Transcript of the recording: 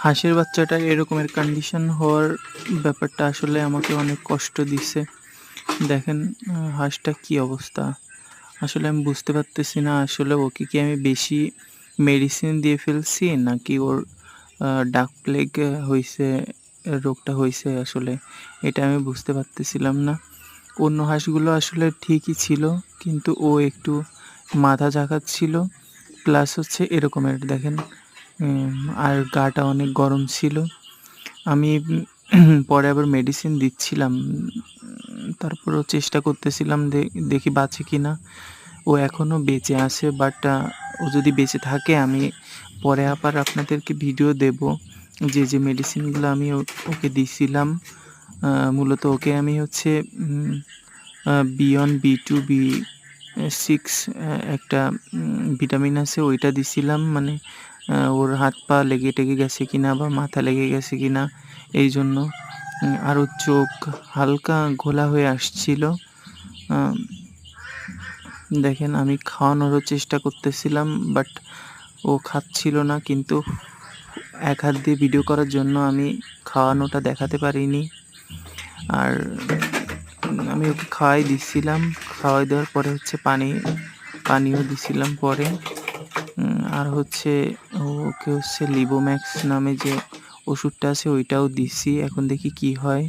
হাঁসের বাচ্চাটার এরকমের কন্ডিশন হওয়ার ব্যাপারটা আসলে আমাকে অনেক কষ্ট দিছে। দেখেন হাঁসটা কি অবস্থা। আসলে আমি বুঝতে পারতেছি না আসলে ওকে কি আমি বেশি মেডিসিন দিয়ে ফেলছি নাকি ওর ডাক প্লেগ হইছে, রোগটা হইছে আসলে এটা আমি বুঝতে পারতেছিলাম না। অন্য হাঁসগুলো আসলে ঠিকই ছিল কিন্তু ও একটু মাথা ঝাঁকাচ্ছিল প্লাস হচ্ছে এরকমের দেখেন আর গাটা অনেক গরম ছিল। আমি পরে আবার মেডিসিন দিচ্ছিলাম। তারপরেও চেষ্টা করতেছিলাম দেখি বাঁচে কিনা। ও এখনো বেঁচে আছে বাট ও যদি বেঁচে থাকে আমি পরে আবার আপনাদেরকে ভিডিও দেব। যে মেডিসিনগুলো আমি ওকে দিছিলাম। মূলত ওকে আমি হচ্ছে বিয়ন্ড B2 B6 একটা ভিটামিন আছে ওইটা দিছিলাম। মানে ওর হাত পা লেগে-টেগে গেছে কিনা বা মাথা লেগে গেছে কিনা এইজন্য। আর ওর চোখ হালকা ঘোলা হয়ে আসছিল। দেখেন আমি খাওয়ানোরও চেষ্টা করতেছিলাম বাট ও খাচ্ছিল না, কিন্তু এক হাত দিয়ে ভিডিও করার জন্য আমি খাওয়ানোটা দেখাতে পারিনি। আর আমি ওকে খাওয়াই দিচ্ছিলাম। খাওয়াই দেওয়ার পরে হচ্ছে পানিও দিছিলাম পরে। আর হচ্ছে ওকে হচ্ছে লিবোম্যাক্স নামে যে ওষুধটা আছে ওইটাও দিছি। এখন দেখি কি হয়।